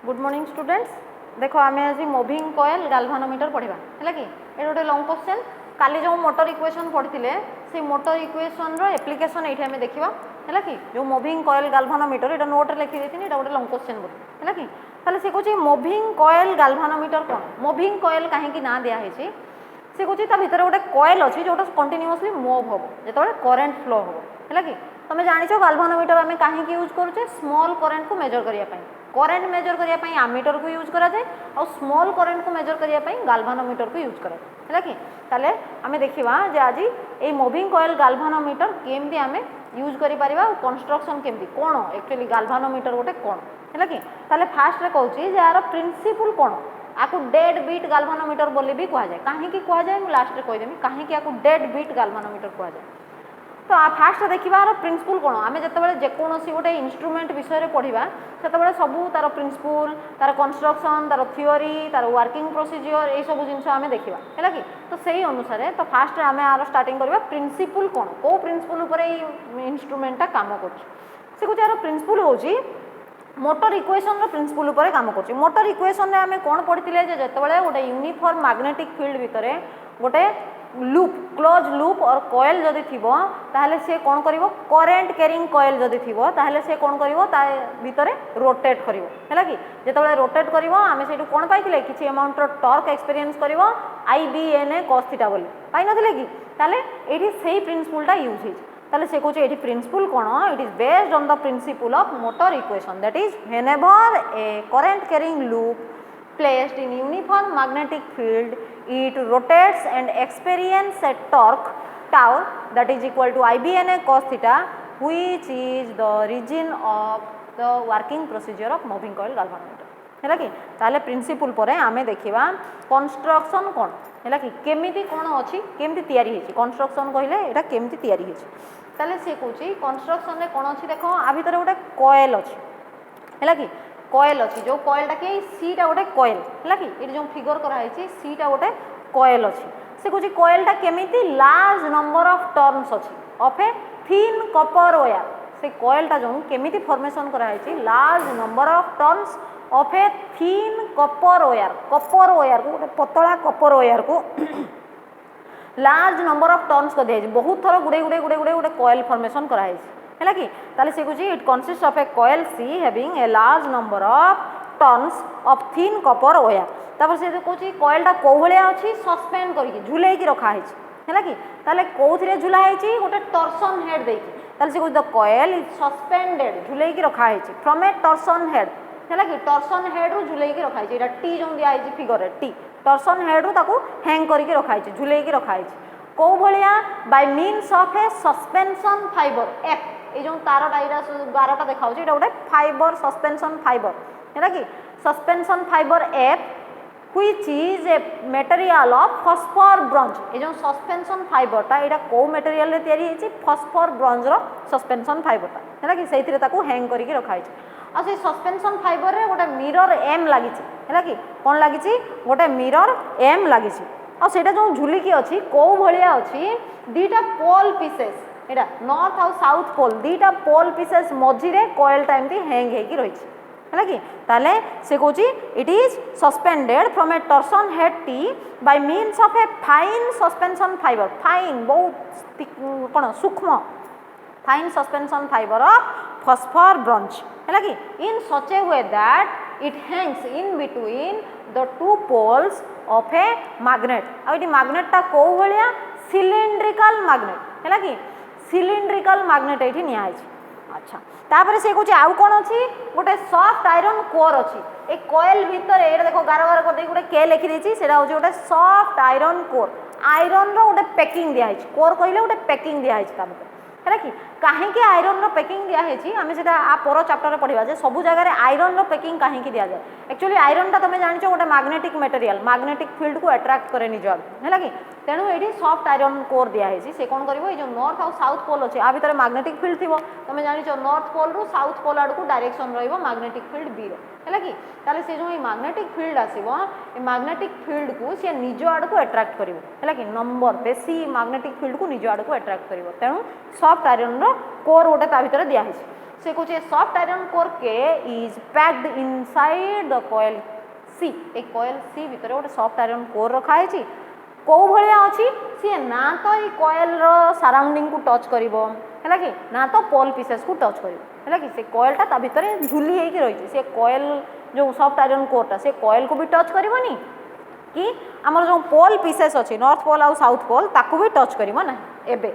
Good morning students. देखो आम आज मूविंग कॉइल गाल्वानोमीटर पढ़ा है कि ये गोटे लॉन्ग क्वेश्चन काली जो मोटर इक्वेशन पढ़ते से मोटर इक्वेशन एप्लिकेशन ये आम देखा है कि जो मूविंग कॉइल गाल्वानोमीटर ये नोट लिखी देती है गोटे लॉन्ग क्वेश्चन बोली है कि ताले से कहूँ मूविंग कॉइल गाल्वानोमीटर कौन मूविंग कॉइल कहीं ना दिखाई से कहूँ भितर गोटे कॉइल अच्छी जोटा कंटिन्यूअसली मूव हम जो करेन्ट फ्लो हम है कि तुम जान गाल्वानोमीटर आम कहीं यूज करुचे स्मॉल करेन्ट को मेजर करने करेन्ट मेजर करने आमीटर को यूज कराए और स्मॉल करेन्ट को मेजर करने गाल्वानोमीटर को यूज कराए है कि ताले आम देखा जे आज ये मूविंग कॉइल गाल्वानोमीटर केमती आम यूज करें कंस्ट्रक्शन केमती कौन एक्चुअली गाल्वानोमीटर गोटे कौन है कि ताले फास्ट रे कहूँ यार प्रिंसिपल कौन आपको डेड बीट गाल्वानोमीटर बोली भी कहुए कहीं कहुए लास्ट कहीदेवी कहीं डेड बीट गाल्वानोमीटर कहुए तो फास्ट देखा प्रिंसिपल कौन आम जो जेकोसी गोटे इन्स्ट्रुमेंट विषय पढ़ा से सबू तार प्रिंसिपल तार कंस्ट्रक्शन तार थियोरी तार वर्किंग प्रोसीजर ये सब जिन आम देखा है कि तो सही अनुसार तो फास्ट आम आर स्टार्टिंग करवा प्रिंसिपल कौन कौ प्रिंसिपल उपर इन्स्ट्रुमेंटा काम कर यार प्रिंसिपल हूँ मोटर इक्वेशन प्रिंसिपल उपर काम कर मोटर इक्वेशन आम कौन पढ़ते जो गोटे यूनिफॉर्म मैग्नेटिक फील्ड भितर गोटे लूप क्लोज लूप और कॉइल जदि थी ताहले से कौन करिवो करेन्ट कैरिंग कॉइल जदि थी ताहले से कौन करिवो ता भितर रोटेट करिवो हैला कि जेतबेले रोटेट करिवो आमे सेटु कोन पाइथिले किछि अमाउंट रो टॉर्क एक्सपीरियंस करिवो IBNA cos थीटा बोली पाइ नथिले कि ताहले एठी सेही प्रिंसिपलटा यूज हिज ताहले से कहूँ एठी प्रिंसिपल कोन it is based on the principle of motor equation that is whenever a current carrying loop placed in uniform magnetic field it rotates and experience a torque tau that is equal to IBNA cos theta which is the region of the working procedure of moving coil galvanometer है कि ताले principal पर आमे देखिबा construction कोन है कि केमिति कोन अछि केमिति तयारी हेछि कंस्ट्रक्शन कहले एटा केमिति तयारी हेछि ताले से कहूची कंस्ट्रक्शन रे कोन अछि देखो आ भीतर गोटे कॉइल अछि है कि कॉइल अच्छी जो कॉइलटा कि सीटा गोटे कॉइल है कि ये जो फिगर कराई सीटा गोटे कॉइल अच्छी से कहूँ कॉइलटा केमिति लार्ज नंबर ऑफ टर्न्स अच्छी of a thin copper wire से कॉइलटा जो केमिति फॉर्मेशन कराई large number of turns of a thin copper wire को गोटे पतला कपर वायर को लार्ज नंबर ऑफ टर्न्स कर दिया बहुत थर गुड़े गुड़े गुड़े गुड़े गोटे कॉइल फॉर्मेशन कराई है कि ताले से कहूँ it consist of a coil C having a large number of turns of thin copper wire तापर से कहूँ कॉइलटा कौ भाया अच्छी सस्पेंड करके झुलैकी रखाई है कि ताले कौन झुलाई गोटे टर्सन हेड देकी ताले से कहूँ द कॉइल इज सस्पेंडेड झुलैकी रखाई फ्रॉम ए टर्सन हेड है कि टर्सन हेड रु झुलैकी रखाई एटा टी जो दिखाई फिगर टी टर्सन हेड रु ताकू हैंग करके रखाई झुलैकी रखाई कौ भाया by means of a suspension fibre F ये जो तारटा यहाँ 12टा देखा ये गोटे फाइबर सस्पेंशन फाइबर है कि suspension fibre F which is a material of phosphor bronze ये जो सस्पेंशन फाइबरटा यहाँ कौ मटेरियल रे तैयारी होती फॉस्फर ब्रॉन्ज रो सस्पेंशन फाइबरटा है कि से हैंग करके रखाई और से सस्पेंशन फाइबर रे गोटे मिरर एम लगी है कि कौन लगी गोटे मिरर एम लगी और सेटा जो झुलिकी अच्छी कौ भाया अच्छी दीटा पोल पीसेस एटा नॉर्थ और साउथ पोल दीटा पोल पीसेस मझिरे कॉइलटा एमती हैंग होगी रही है कि ताले से कहूँ it is suspended from a torsion head T by means of a fine suspension fibre fine बहुत कौन सूक्ष्म fine suspension fibre of phosphor bronze है कि in such a way that it hangs in between the two poles of a magnet और ये magenta कौ भाया cylindrical magnet है कि सिलिंड्रिकल मैग्नेट ये निया अच्छा तापर से कहूँ आउ कौन अच्छी गोटे सॉफ्ट आयरन कोर अच्छी ए कॉइल भितर ये देखो गार गार कर गोटे के लिखी देती से गोटे सॉफ्ट आयरन कोर आयरन रो गोटे पैकिंग दिखाई कोर कहले गोटे पैकिंग दिखाई है कि कहीं आयरन रो पैकिंग दिखाई आम से पर चैप्टर पढ़ा जे सब जगह आयरन रो पैकिंग कहीं दि जाए एक्चुअली आयरन टा तुम जान गोटे मैग्नेटिक मटेरियल मैग्नेटिक फील्ड को अट्रैक्ट करे निज है कि तेणु ये सॉफ्ट आयरन कोर दिखाई से कौन कर जो नॉर्थ आउ साउथ पोल अच्छे आ भितर मैग्नेटिक फील्ड थी तुम जान नॉर्थ पोल रु साउथ पोल आड़ को डायरेक्शन रग्नेटिक फील्ड बी है कि ताले से जो मैग्नेटिक फील्ड आसो मैग्नेटिक फील्ड को सी निज आड़ को अट्राक्ट कर कि नंबर बेसी मैग्नेटिक फील्ड को निज आड़ को अट्राक्ट कर तेणु सॉफ्ट आयरन कोर गोटे ता भितर दिखाई से कहे सॉफ्ट आयरन कोर के is packed inside the coil C एक कॉइल सी भितर गोटे सॉफ्ट आयरन कोर रखाई कौ भाया अच्छी सी ना तो ये कॉइल सराउंडिंग को टच कर कि ना तो पोल पीसेस को टच कर कि कॉइलटा ता भितर झुली होकर रही से कॉइल जो सॉफ्ट आयरन कोरटा से कॉइल को भी टच करनी कि आमर जो पोल पीसेस अच्छी नॉर्थ पोल आउ साउथ पोल ताकू भी टच करना ना एबे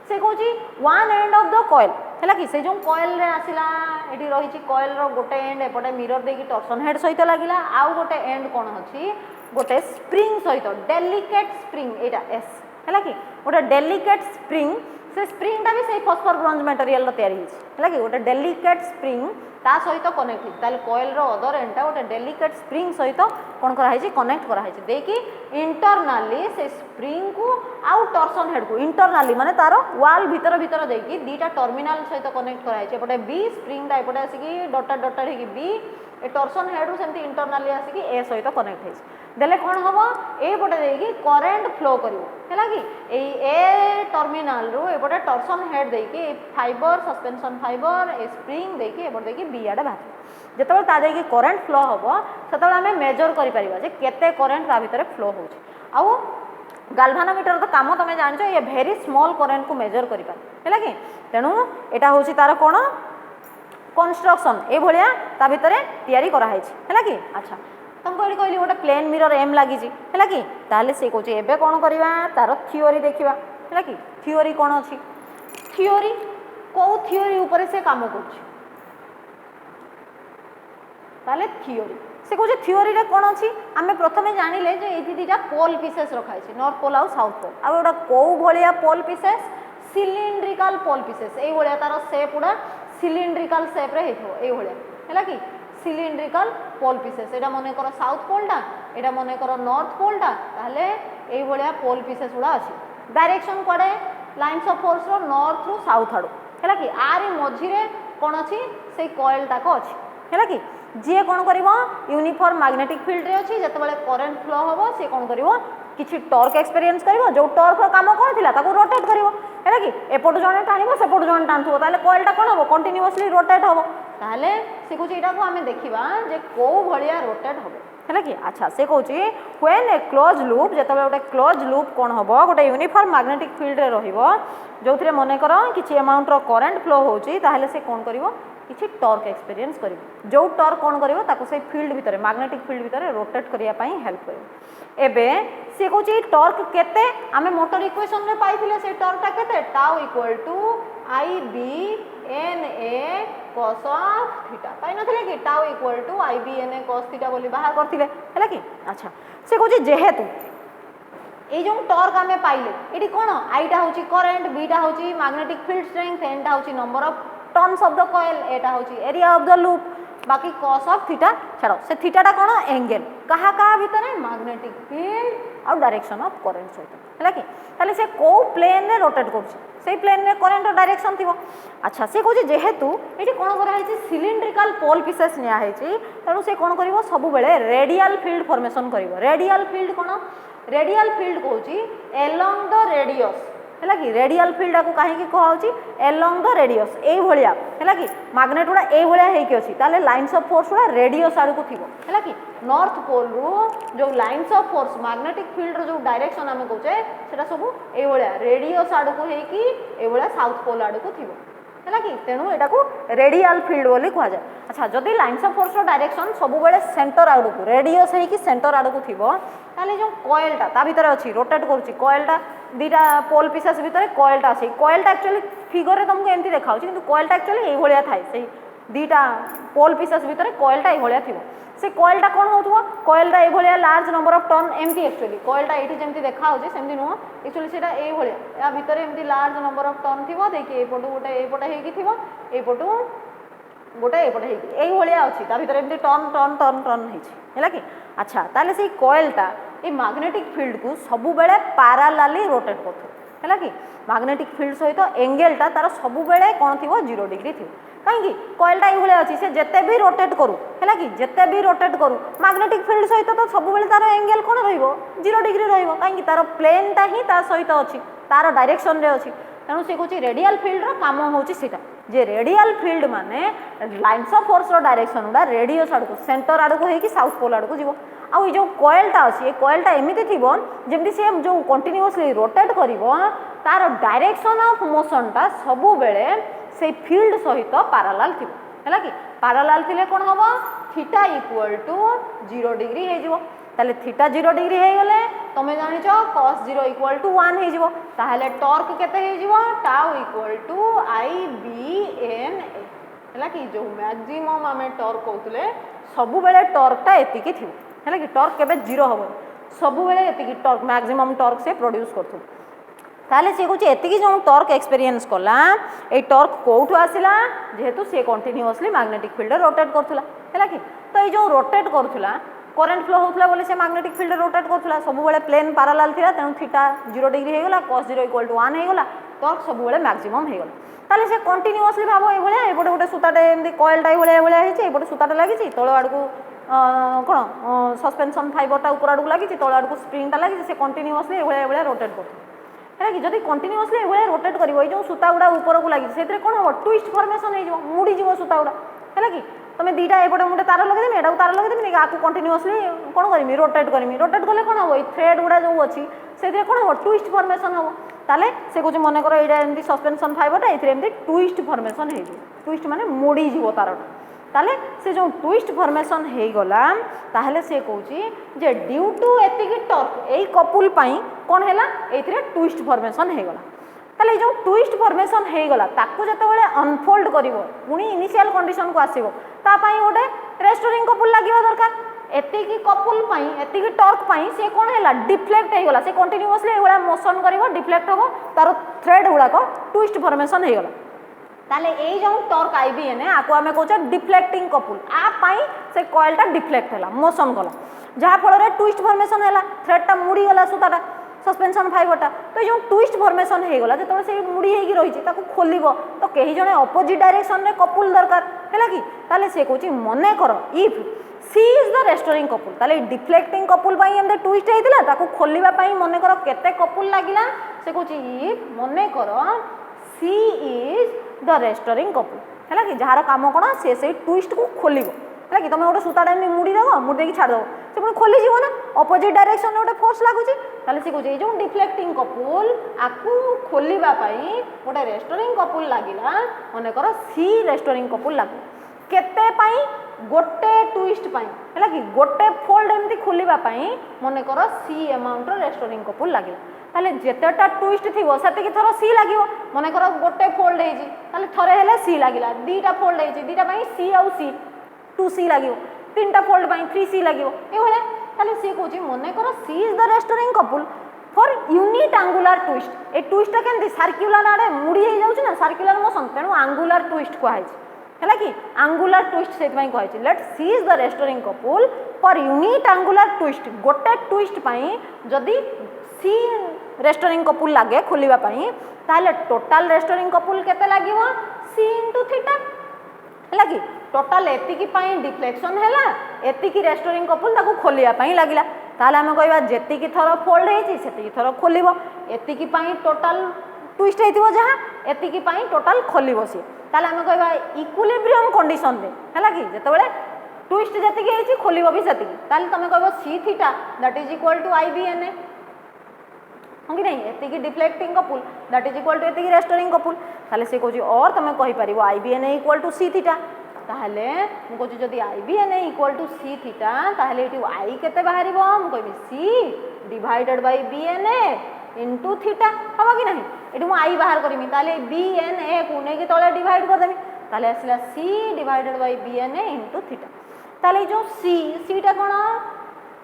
से कौन one end of the coil है कि से जो कॉइल रे आसला ये रही कॉइल गोटे एंड एपटे मिरर देकी टर्सन हेड सहित लगिला आउ गोटे एंड कौन अच्छी गोटे स्प्रिंग सहित डेलिकेट स्प्रिंग एटा एस है कि गोटे डेलिकेट स्प्रिंग से स्प्रिंगटा भी से फॉस्फर ब्रोंज मटेरियल तैयारी है कि गोटे डेलिकेट स्प्रिंग ता सहित कनेक्ट होता कॉइल अदर एंडटा गोटे डेलिकेट स्प्रिंग सहित कौन कराई कनेक्ट कराई देखी इंटरनाली से स्प्रिंग को आउ टर्सन हेड को इंटरनाली माने तार वाल भीतर भीतर देकी दीटा टर्मिनाल सहित कनेक्ट कराई एपटे बी स्प्रिंगटा एपटे आसिकी डॉटेड डॉटेड होगी बी ए टर्सन हेड रु सेमती इंटरनाली आसिकी ए सहित कनेक्ट है देले कौन हम एपटे देकी करेन्ट फ्लो करा कि ए टर्मिनाल रु एपटे टर्सन हेड देकी फाइबर सस्पेंशन फाइबर ए स्प्रिंग देकी एपटे देकी बी आड़े बाहर जिते ता देकी करेन्ट फ्लो हम से आम मेजर करते करेन्ट ता भितर फ्लो हो गाल्भानोमीटर तो काम तुम जान ये भेरी स्मॉल करेन्ट को मेजर कर कि तेणु यहाँ हूँ तार कौन कंस्ट्रक्शन ये भाया ता भितर तैयारी कराई है कि अच्छा तुमको ये कहली गोटे प्लेन मिरर एम लगी है कि ताले से कहे एबे कौन करवा तार थियोरी देखा है कि थियोरी कौन अच्छी थियोरी कौ थियोरी ऊपर से काम कर थियोरी से कहे थियोरी रे कौन अच्छी आम प्रथम जानिले जे ये दीटा पोल पीसेस रखाई नॉर्थ पोल आउ साउथ पोल आ गोटा कौ भाया पोल पीसेस सिलिंड्रिकल पोल पीसेस ये भाया तार सेप गुड़ा सिलिंड्रिकल सेप रे ये है कि सिलिंड्रिकल पोल पीसेस यहाँ मन कर साउथ पोलटा यहाँ मन कर नॉर्थ पोलटा ताहले ये भाया पोल पीसेस गुड़ा अच्छी डायरेक्शन कड़े लाइन्स ऑफ फोर्स रो नॉर्थ रु साउथ आड़ है कि आरी मझिरे कौन अच्छी से कॉइलटाक अच्छी है कि जी कौन कर यूनिफॉर्म मैग्नेटिक फील्ड रे अच्छी जिते करेन्ट फ्लो हम सी कौन कर किसी टर्क एक्सपीरियंस कर जो टर्क काम कौन थी रोटेट कर है कि एपटू जड़े टाणव सेपटू जड़े टाणुव ताले कॉइलटा कौन हम कंटिन्यूअसली रोटेट हम ताहले से कहे यहाँ को आम देखा जे कौ भाया रोटेट हम है कि अच्छा से कहे व्हेन ए क्लोज लूप जो गोटे क्लोज लूप कौन हम गोटे यूनिफॉर्म मैग्नेटिक फील्ड रे जो थे मनकर किसी अमाउंट करेन्ट फ्लो होची ताहले से कौन कर किसी टर्क एक्सपीरियंस कर जो टर्क कौन कर से फील्ड भितर मैग्नेटिक फील्ड भितर रोटेट करने हेल्प कर एबे सी कहे टर्क केते आमे मोटर इक्वेशन रे पाइथिले से टर्कटा केते tau equal to I B N A cos of theta पाइ नथिले कि tau equal to I B N A cos theta बोली बाहर करथिले हैला कि अच्छा से कहे जेहेतु ये जो टर्क आमे पाइले एटी कोन आईटा होची करंट बीटा होची मैग्नेटिक फील्ड स्ट्रेंथ एनटा होची number of turns of the coil एटा होची एरिया ऑफ द लूप बाकी कॉस ऑफ थीटा छाड़ से थीटाटा कौन एंगल कहा कहा भितर मैग्नेटिक फील्ड आउ डायरेक्शन ऑफ करंट सहित है कि ताले से को प्लेन रे रोटेट कर प्लेन रे करंट डायरेक्शन थी अच्छा से कहे जेहेतु ये कौन कराई सिलिंड्रिकल पोल पीसेस नियाई तेणु से कौन कर सब बेले रेडियल फील्ड फॉर्मेशन कर रेडियल फील्ड कौन रेडियल फील्ड कौन एलोंग द रेडियस है कि रेडियल फील्ड को कहीं कहुची एलोंग द रेडियस ये भाया है कि मैग्नेट गुड़ा ये भाया अच्छी ताले लाइन्स ऑफ फोर्स गुड़ा रेडियस आड़ को थी है कि नॉर्थ पोल रु जो lines of force magnetic field रो जो डायरेक्शन आम कहे से सब ये भाया रेडियस आड़ को होगी साउथ पोल आड़ को थी है कि तेणु यहाँ को रेडियल फील्ड बोली कह जाए अच्छा जदि लाइन्स ऑफ फोर्स डायरेक्शन सब बेले सेंटर आड़ को रेडियस होगी सेंटर आड़ को थी ताले जो कॉइलटा ता भितर अच्छी रोटेट करुच्ची कॉइलटा दीटा पोल पीसेस भितर कॉइलटा अच्छी कॉइलटा एक्चुअली फिगर में तुमको एमती देखा कि कॉइलटा एक्चुअली ये भाया थाए से दीटा पोल पीसेस भितर कॉइलटा ये थी से कॉइलटा कौन हो कॉइलटा ये भाया लार्ज नंबर ऑफ टर्न एमती एक्चुअली कॉइलटा ये जमी देखा सेमती नुह एक्चुअली से ये भाया या भितर एमती लार्ज नंबर ऑफ टर्न थी देखिए एपटू गोटे एपटे होगी एपटू गोटे एपटे यही भाया अच्छी भितर एमती टर्न टर्न टर्न टर्न है कि अच्छा ताले से कॉइलटा ये मैग्नेटिक फील्ड को सबु बेले पैरेलली रोटेट कर कि मैग्नेटिक फील्ड सहित एंगेलटा तार सबु बेले कौन थी 0 डिग्री थी कहीं कॉइलटा ये अच्छी से जिते भी रोटेट करूँ है कि जिते भी रोटेट करूँ मैग्नेटिक फील्ड सहित तो सब बेले तार एंगेल कौन रो डिग्री रही तार प्लेनटा ही तार सहित अच्छी तार डायरेक्शन रे अच्छी तेणु सी कौन रेडियल फील्ड काम हूँ जे रेडियल फील्ड माने लाइन्स ऑफ फोर्स रो डायरेक्शन गुड़ा रेडियस आड़ को सेंटर आड़ को होगी साउथ पोल आड़ को जीव आउ ये जो कॉइलटा अच्छी ये कॉइलटा एमती थी जमी सी जो कंटिन्यूअसली रोटेट कर तार डायरेक्शन ऑफ मोशनटा सबु बेले से फील्ड सहित पैरेलल थी है कि पैरेलल थिले कौन हम थीटा इक्वल टू 0 डिग्री हो ताले थीटा 0 डिग्री हो गले तुम जानिच cos 0 इक्वल टू 1 हो ताहले टॉर्क केते हो टाउ इक्वल टू IBNA है कि जो मैक्सिमम आम टॉर्क कहते सबु बेले टॉर्कटा एतिकी थी है कि टॉर्क केबे 0 हम सबु बेले एतिकी टॉर्क मैक्सिमम टॉर्क से प्रोड्यूस करथु ताले सी कौन एतिकी जो टॉर्क एक्सपीरियंस कला ये टॉर्क कौटू आसला जेहेतु सी कंटिन्यूअसली मैग्नेटिक फील्ड रोटेट करथुला है कि तो ये जो रोटेट करथुला करेंट फ्लो होता बोले से मैग्नेटिक फील्ड रोटेट करथुला सब बेले प्लेन पैरेलल थिला तेणु थीटा 0 डिग्री हो गला cos 0 इक्वल टू 1 हो गला टॉर्क सब बेले मैक्सिमम हो गला ताले से कंटिन्यूअसली भाव ये भाया एपटे गोटे सूताटे एमती कॉइलटा ये भाया एपटे सूताटे लगी तल आड़ को कौन सस्पेंशन फाइबरटा ऊपर आड़ को लगी तल आड़ को स्प्रिंगटा लगी से कंटिन्यूअसली ये भाया रोटेट कर है कि जब कंटिन्यूअसली ये रोटेट कर जो सूता गुड़ा ऊपर को लगी से कौन हम ट्विस्ट फॉर्मेशन हो मुड़ीज सूता गुड़ा है कि तुम दीटा एपटे मुझे तार लगेदेमी एटा तार लगेदेमी आपको कंटिन्यूअसली कौन करमी रोटेट कले कौन हम थ्रेड गुड़ा जो अच्छी से कौन हम ट्विस्ट फॉर्मेशन हम ताले से कौन मन कर यहाँ एमती सस्पेंशन फाइबरटा ये ट्विस्ट फॉर्मेशन हो ट्विस्ट माने मुड़ीज तारटा ताले से जो ट्विस्ट फॉर्मेशन हो गला ताहले से कहूँ जे ड्यू टू एतिकी टॉर्क यही कपुल कौन है ये ट्विस्ट फॉर्मेशन हो गला ताले जो ट्विस्ट फॉर्मेशन हो गला ताकू जितेबाला अनफोल्ड कर पुणी इनिशियल कंडीशन को आसो तापाई गोटे रेस्टोरिंग कपुल लगे दरकार एतिकी कपुल एतिकी टॉर्क सी कौन है डिफ्लेक्ट हो गला से कंटिन्यूअसली ये मोशन कर डिफ्लेक्ट हम तार थ्रेड गुड़ाक ट्विस्ट फॉर्मेशन हो गला ताले ये जो टॉर्क IBNA आपको आम कहे डिफ्लेक्टिंग कपुल आपाई से कॉइलटा डिफ्लेक्ट है मोशन गला जहाँफल ट्विस्ट फॉर्मेशन है थ्रेडटा मुड़ी गला सूताटा सस्पेंशन फाइबरटा तो जो ट्विस्ट फॉर्मेशन हो गला जो से मुड़ी हो रही खोल तो कहीं जड़े अपोजिट डायरेक्शन में कपुल दरकार है कि ताले से कहूँ मन कर if C is the restoring couple ताले डिफ्लेक्टिंग कपुल एमती ट्विस्ट होता खोलवाई मन कर केते कपुल लगिला से कहूँ इफ मन कर C is the restoring couple है कि जार कम कौन से ट्विस्ट को खोल है कि तुम गोटे सूताटा एमती मुड़ी देव मुड़ी देकी छाड़देव से पुणी खोलीज ना अपोजिट डायरेक्शन में गोटे फोर्स लगुच से कहूँ जो डिफ्लेक्टिंग कपुल आपको खोलवाई गोटे रेस्टोरिंग कपुल लगिला मन कर सी रेस्टोरिंग कपुल लगू केते गोटे ट्विस्ट है कि गोटे फोल्ड एमती खोलवाई मन कर सी अमाउंट रेस्टोरिंग कपुल लगे ताले जितेटा ट्विस्ट थी से थर सी लगे मन कर गोटे फोल्ड होती थरे हेले सी लगिला दीटा फोल्ड होती दीटा सी आउ सी 2C लगे 3टा फोल्ड 3C लगे ये सी कौन मन कर C is the restoring couple for unit angular twist ए ट्विस्टा केमती सर्क्युलर आड़े मुड़ी हो जाऊँ ना सर्क्युलर मोशन तेणु आंगुलार ट्विस्ट कहुई है कि आंगुलार ट्विस्ट से कहुई let C is the restoring couple for unit angular twist गोटे ट्विस्ट जदि सी रेस्टोरिंग कपुल लगे खोलवाई ताहले टोटाल रेस्टोरिंग कपुल केते लागिवो सी इंटू थीटा है कि टोटाल एतिकी डिफ्लेक्शन है एतिकी रेस्टोरिंग कपुल ताको खोलिया लगिला ताहले आम कहवा जेतिकी थर फोल्ड होती से थर खोल एतिकी टोटाल ट्विस्ट होती जहाँ एतिकी टोटाल खोल सी ताहले आम कहवा इक्विलिब्रियम कंडीशन है कि जितेबाला ट्विस्ट जी खोल भी से तुम कह C theta that is equal to IBNA हाँ कि नहीं एतिकी deflecting couple that is equal to एतिकी रेस्टोरिंग कपुल ताहले से कहूँ और तुम कहीपर IBNA equal to C theta ताहले मु कहूँ जदि IBNA equal to C theta ताहले ये आई केते बाहर मुझे C divided by BNA into theta हम कि नहीं ये मुझे आई बाहर करमी ताहले BNA को लेकिन तले डिवाइड करदेमी ताहले आसला C divided by BNA into theta ताहले जो सीटा कौन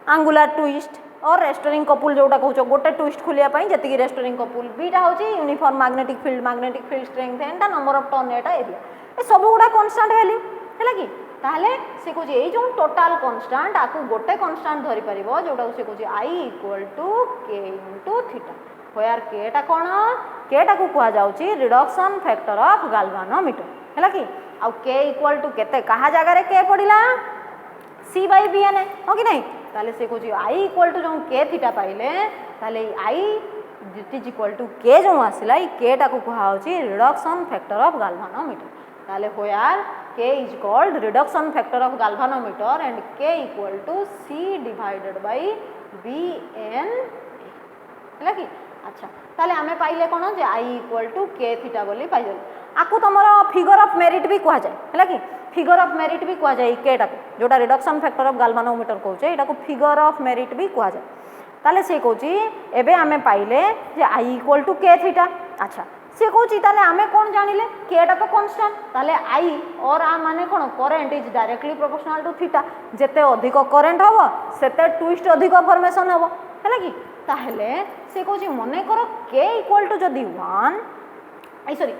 आंगुलार ट्विस्ट और रेस्टोरिंग कपुल जोटा कहूँ गोटे ट्विस्ट खोलियापाई जी रेस्टोरिंग कपुल बीटा हूँ uniform magnetic field strength and number of turn एटा एरिया ए सब गुड़ा कन्स्टांट वैल्यू है कि ताहले से कहूँ ये जो टोटाल कन्स्टांट आपको गोटे कन्स्टांट धरी पार जोटा से कहूँ आई इक्वल टू के इंटू थीटा वेयर केटा कौन केटा को कह जाउची रिडक्शन फैक्टर ऑफ गाल्वानोमीटर है कि आउ के इक्वल टू केते कहा जगह के पड़िला सी बाई बी एन ए हो कि नहीं ताले से कहूँ आई इक्वल टू जो के थीटा पाइले ताले आई इट इज इक्वल टू के जो आसला केटा को कह रिडक्शन फैक्टर ऑफ गाल्वानोमीटर ताले होयार K is called reduction factor of galvanometer and K equal to C divided by B N है कि अच्छा ताले आमे पाइले कौन जे I equal to K theta बोली पाइले आपको तुम फिगर ऑफ मेरिट भी कह जाए है कि फिगर ऑफ मेरिट भी कह जाए केटा को जोटा रिडक्शन फैक्टर ऑफ गाल्वानोमीटर कहूचे यहाँ फिगर ऑफ मेरिट भी कह जाए ताले से कहूँ एबे आमे पाइले जे I equal to K theta अच्छा से कहूँ ताले आमे कौन जानिले केटा तो कांस्टेंट ताले आई और आ माने कौन current is directly proportional to theta जेते अधिक करेंट हम सेते ट्विस्ट अधिक फॉर्मेशन हम है कि ताहले से कहूँ मने कर के इक्वल टू जदि 1 sorry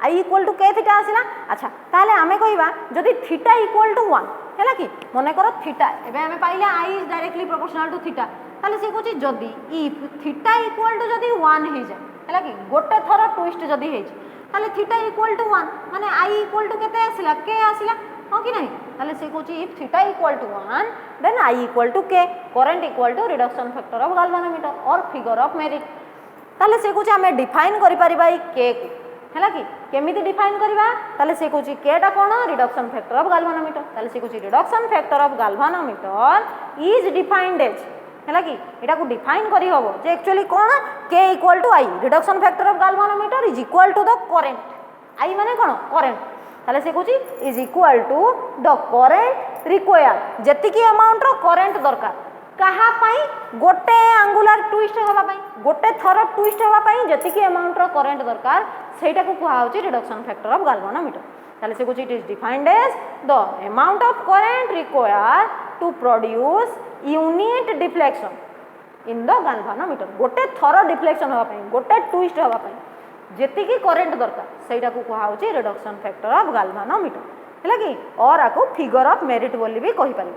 I equal to K theta आसला अच्छा ताहले आमे कहबा जदि थीटा इक्वल टू 1 है कि मने कर थीटा एबे आमे पाइले I is directly proportional to theta ताहले से कहूँ जदि इफ थीटा इक्वल टू जदि 1 हो जाए है कि गोटे थर ट्विस्ट जदि हो ताहले थीटा इक्वल टू 1 माने आई इक्वल टू केते आसला के आसला हाँ कि नहीं ताहले से कहूँ if theta equal to 1 then I equal to K current equal to reduction factor of galvanometer और फिगर ऑफ मेरिट ताहले से कहूँ आमे डिफाइन करि परिबा के है कि केमिति डिफाइन करबा ताले से कहूँ केटा कौन रिडक्शन फैक्टर ऑफ गाल्वानोमीटर ताले से कहूँ reduction factor of galvanometer is defined as है कि एटा को डिफाइन करी हबो जे एक्चुअली कौन K equal to I reduction factor of galvanometer is equal to the current I माने कौन करेंट ताले से कहूँ is equal to the current required जेतिकी अमाउंट रो करेंट दरकार कहा पाई गोटे एंगुलर ट्विस्ट हवा पाई गोटे थर ट्विस्ट हवा पाई जेतिकी अमाउंट रो करेंट दरकार सेटा को कहा होची रिडक्शन फैक्टर ऑफ गाल्वानोमीटर ताले से कहूँ it is defined as the amount of current required to produce unit deflection in the galvanometer गोटे थर डिफ्लेक्शन हवा पाई गोटे ट्विस्ट हवा पाई जेतिकी करेंट दरकार सेटा को कहा होची रिडक्शन फैक्टर ऑफ गाल्वानोमीटर है कि और आको फिगर ऑफ मेरिट बोली भी कहि पारे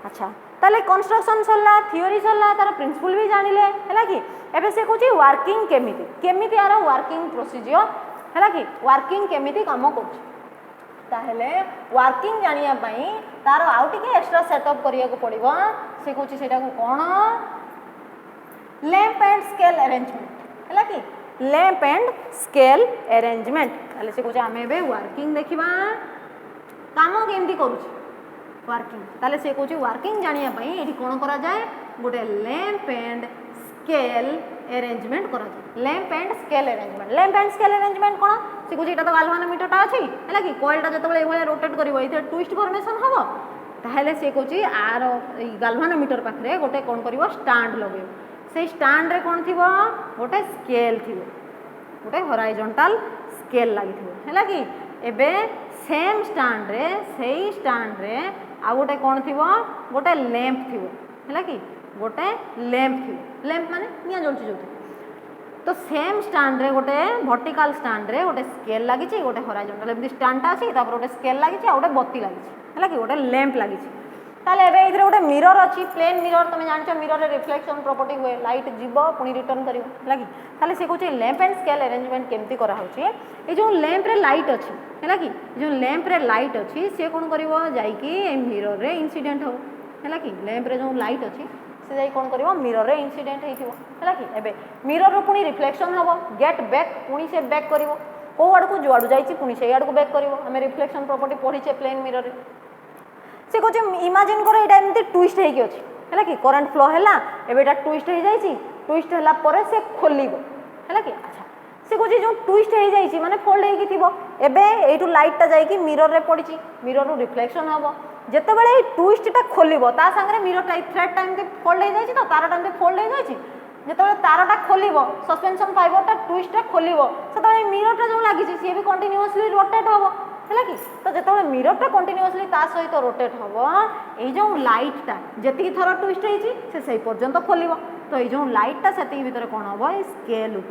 अच्छा ताले कंस्ट्रक्शन सरला थ्योरी सरला तार प्रिंसिपल भी जानिले है कि एबे से कहूँ वर्किंग केमिति केमिति यार वर्किंग प्रोसीजर है कि वर्किंग केमिति काम कर ताहले वर्किंग जानिया पई तार आउ टिके एक्स्ट्रा सेटअप करिया को पड़िबो से कहूँ सेटा को कोन लैंप एंड स्केल अरेंजमेंट है कि लैंप एंड स्केल अरेंजमेंट ताले से कहूँ आमे एबे वर्किंग देखिबा काम केमती करूची वर्किंग ताले से कहूँ वर्किंग जानिया पई एठी कोन करा जाए गोटे लैंप एंड स्केल अरेंजमेंट करा जाए लैंप एंड स्केल अरेंजमेंट कोन से कहूँ एटा तो गाल्वानोमीटर टा अछि है कि कॉइलटा जतबेले एभले रोटेट करिवो एते ट्विस्ट फॉर्मेशन हबो ताहले से कहूँ आर गाल्वानोमीटर पाखरे गोटे कोन करिवो स्टैंड लगेबो से स्टैंड रे कोन थिबो गोटे स्केल थिबो गोटे हॉरिजॉन्टल स्केल लागि है कि एबे सेम स्टैंड रे आ गोटे कौन थी गोटे लैंप थी है कि गोटे लैंप माने निया जलुची जो तो सेम स्टैंड रे गोटे वर्टिकल स्टैंड रे गोटे स्केल लगी गोटे हॉरिजॉन्टल एमती स्टैंडटा अच्छी गोटे स्केल लगी गोटे बत्ती लगी है कि गोटे लैंप लगी ताले एबे इधर गोटे मिरर अच्छी प्लेन मिरर तुम जानछ मिरर रे रिफ्लेक्शन प्रॉपर्टी हुए लाइट जीव पुणी रिटर्न करिवो है कि ताले से कहूँ लैंप एंड स्केल अरेंजमेंट केमती करा होची ए जो लैंप रे लाइट अच्छी है कि जो लैंप रे लाइट अच्छी सी कौन करिवो जाईकी मिरर रे इंसिडेंट हो है कि लैंप रे जो लाइट अच्छी से जाई कौन करिवो मिरर रे इंसिडेंट हेथिवो है कि एबे मिरर रो पुणी रिफ्लेक्शन हबो गेट बैक पुणी से बैक करिवो को आड़ को जो आड़ जाईची पुणी से आड़ को बैक करिवो हमें रिफ्लेक्शन प्रॉपर्टी पढ़ीचे प्लेन मिरर रे से कहूँ इमेजिन कर यहाँ एमती ट्विस्ट होगी अच्छी है कि करंट फ्लो है एटा ट्विस्ट हो जाए ट्विस्ट है पर से खोल है कि अच्छा से कहूँ जो ट्विस्ट हो जाए माने फोल्ड होती लाइटा जा मिरर रे पड़ी मिरर रिफ्लेक्शन हम जितेबाला ट्विस्टा खोल सागर मिरर थ्रेड टाइम फोल्ड हो जाए तो तार टाइम फोल्ड हो जाए जो तारटा खोल सस्पेंशन फाइबरटा ट्विस्टा खोल से मिररटा जो लगी सी भी कंटिन्यूअसली रोटेट हम है कि तो जो मिररटा कंटिन्यूअसली ता सहित रोटेट हम ये लाइटा जी थर ट्विस्ट होती से पर्यंत खोल तो ये लाइटा से भीतर कौन हम स्केल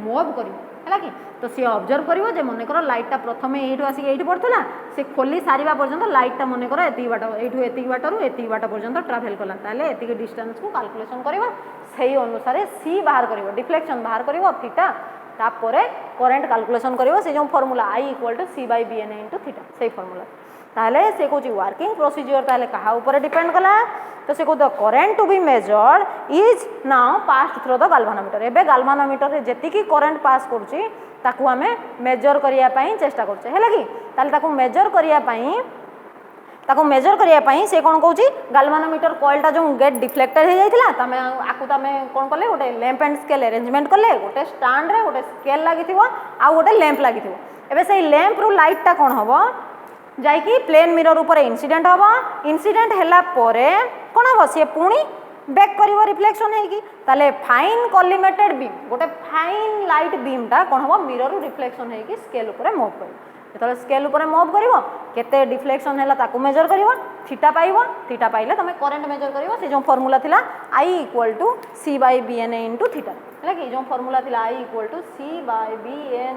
मूव कर है कि तो सी ऑब्जर्व करिवो जे मनकर लाइटटा प्रथमे एठू आसी एठी पड़थला से खोली सारिबा पर्यंत लाइटटा मनकर एति बाट एठू एति बाटरू एति बाट पर्यंत ट्रैवल कला ताले एति डिस्टेंस को कैलकुलेशन करिवो सेही अनुसार सी बाहर करिवो डिफ्लेक्शन बाहर करिवो थीटा तापरे करंट कैलकुलेशन करिवो से जो फार्मूला I = C/Bn * थीटा सेही फार्मूला ताले से कहूँ वर्किंग प्रोसीजर ताले कहा ऊपर डिपेंड कला तो से कहू the current to be measured is now pass through the galvanometer एबे गाल्वानोमीटर रे जेतिकी करंट पास करूची ताकू हमें मेजर करिया पई चेष्टा करछे हैला कि ताले ताकू मेजर करिया पई से कोन कहूची गाल्वानोमीटर कॉइलटा जो गेट डिफ्लेक्टेड हो जाइतिला तमे आकू तमे कोन करले गोटे लैंप एंड स्केल अरेंजमेंट करले गोटे स्टैंड रे गोटे स्केल लागिथिवो आ गोटे लैंप लागिथिवो एबे सेही लैंप रु लाइटटा कोन हबो जाइकी प्लेन मिरर ऊपर इंसिडेंट हम इंसिडेंट हैला परे कौन हम सी पुणी बैक कर रिफ्लेक्शन है ताले फाइन कॉलिमेटेड बीम गोटे फाइन लाइट बीमटा कौन हम मिरर रिफ्लेक्शन है स्केल ऊपर मूव कर जो स्केल ऊपर मूव कर केते डिफ्लेक्शन है ताकू मेजर कर थीटा पाइबो थीटा पाइले तुम करंट मेजर कर से जो फॉर्मूला थिला I = C/Bn * थीटा है कि जो फॉर्मूला थिला I = C/Bn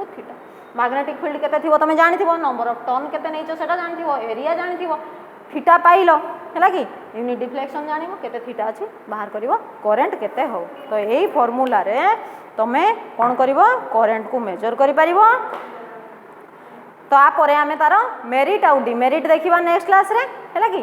* theta magnetic field केते थिवो तमे जानिथिवो नंबर ऑफ टर्न केते नैचो सेटा जानिथिवो एरिया जानिथिवो थीटा पाइलो हैला कि यूनिट डिफ्लेक्शन जानिबो केते थीटा अछि बाहर करिवो करंट केते हो तो एही फार्मूला रे तमे कोन करिवो करंट को मेजर करि परिवो तो आ परे आमे तारो मेरिट आउ डिमेरिट देखिबा नेक्स्ट क्लास रे हैला कि